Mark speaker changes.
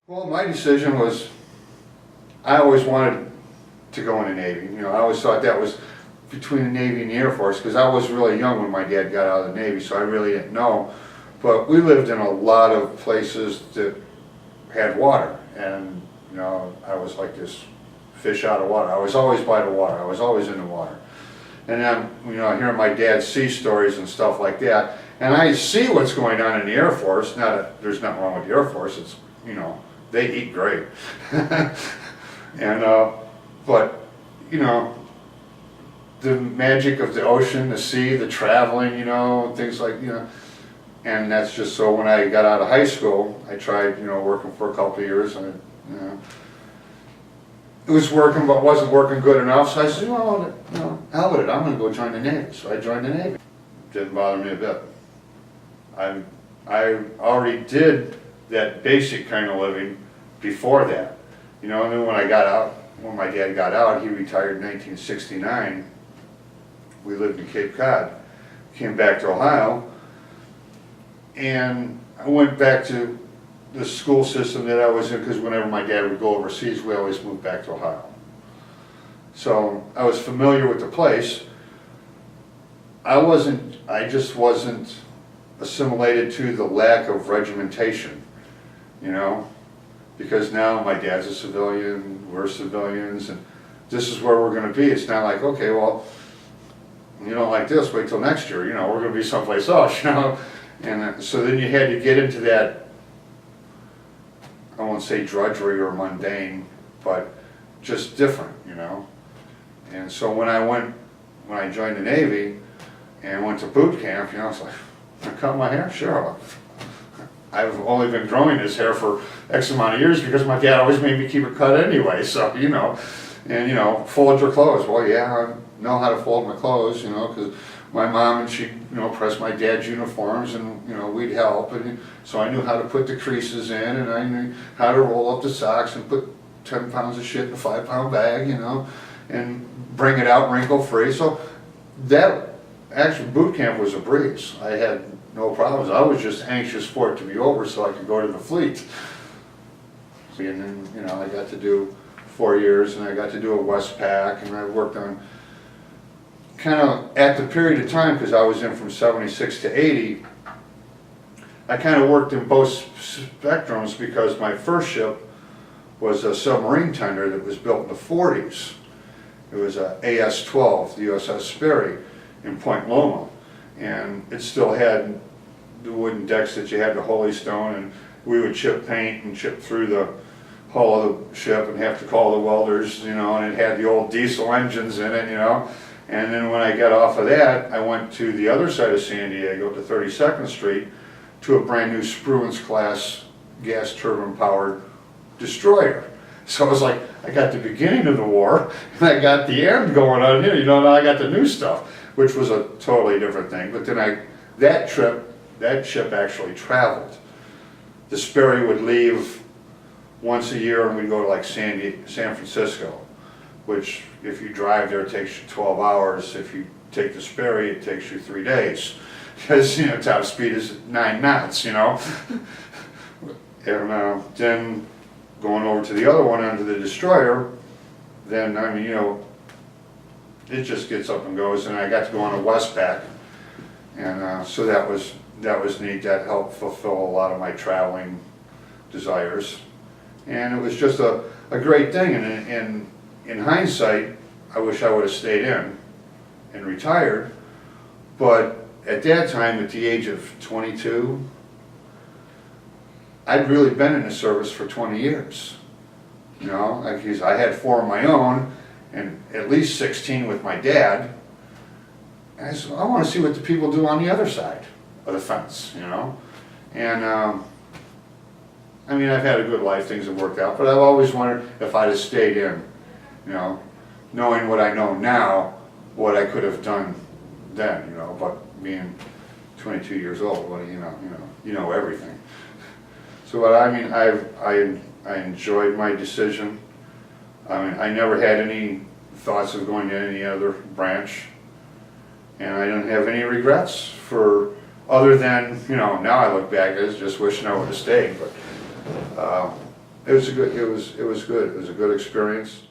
Speaker 1: Well, my decision was, I always wanted to go in the Navy. You know, I always thought that was between the Navy and the Air Force, because I was really young when my dad got out of the Navy, so I really didn't know. But we lived in a lot of places that had water, and you know, I was like this fish out of water. I was always by the water. I was always in the water. And then, you know, hearing my dad's sea stories and stuff like that, and I see what's going on in the Air Force. Not that there's nothing wrong with the Air Force. It's, you know, they eat great. And but you know, the magic of the ocean, the sea, the traveling, you know, things like, you know, and that's just so. When I got out of high school, I tried, you know, working for a couple of years, and you know, it was working, but wasn't working good enough. So I said, well, you know, hell with it, I'm going to go join the Navy. So I joined the Navy. Didn't bother me a bit. I already did that basic kind of living before that. You know, and then when I got out, when my dad got out, he retired in 1969. We lived in Cape Cod. Came back to Ohio, and I went back to the school system that I was in, because whenever my dad would go overseas, we always moved back to Ohio. So I was familiar with the place. I just wasn't assimilated to the lack of regimentation, you know, because now my dad's a civilian, we're civilians, and this is where we're going to be. It's not like, okay, well, you don't like this, wait till next year, you know, we're going to be someplace else, you know. And so then you had to get into that, I won't say drudgery or mundane, but just different, you know. And so when I joined the Navy and went to boot camp, you know, it's like, I cut my hair? Sure. I've only been growing this hair for X amount of years because my dad always made me keep it cut anyway, so, you know. And, you know, fold your clothes. Well, yeah, I know how to fold my clothes, you know, because my mom and she, you know, pressed my dad's uniforms, and, you know, we'd help. And so I knew how to put the creases in, and I knew how to roll up the socks and put 10 pounds of shit in a 5-pound bag, you know, and bring it out wrinkle-free. So that, actually, boot camp was a breeze. I had no problems. I was just anxious for it to be over so I could go to the fleet. And then, you know, I got to do 4 years, and I got to do a Westpac, and I worked on kind of at the period of time, because I was in from 76 to 80, I kind of worked in both spectrums, because my first ship was a submarine tender that was built in the 40s. It was a AS-12, the USS Sperry, in Point Loma, and it still had the wooden decks that you had to holystone, and we would chip paint and chip through the hull of the ship and have to call the welders, you know, and it had the old diesel engines in it, you know. And then when I got off of that, I went to the other side of San Diego, to 32nd Street, to a brand new Spruance class gas turbine powered destroyer. So it was like, I got the beginning of the war, and I got the end going on here, you know, now I got the new stuff, which was a totally different thing. But then that ship actually traveled. The Sperry would leave once a year, and we'd go to like San Francisco, which if you drive there, it takes you 12 hours. If you take the Sperry, it takes you 3 days, because, you know, top speed is 9 knots, you know. And then going over to the other one, onto the destroyer, then, I mean, you know, it just gets up and goes. And I got to go on a Westpac, and so that was neat. That helped fulfill a lot of my traveling desires, and it was just a great thing. And in hindsight, I wish I would have stayed in and retired, but at that time, at the age of 22, I'd really been in the service for 20 years. You know, like, I had 4 of my own, and at least 16 with my dad. And I said, I want to see what the people do on the other side of the fence, you know. And I mean, I've had a good life, things have worked out, but I've always wondered if I'd have stayed in, you know, knowing what I know now, what I could have done then, you know. But being 22 years old, well, you know everything. So, but I mean, I enjoyed my decision. I mean, I never had any thoughts of going to any other branch, and I don't have any regrets for, other than, you know, now I look back as just wishing I would have stayed. But It was a good, it was good, it was a good experience.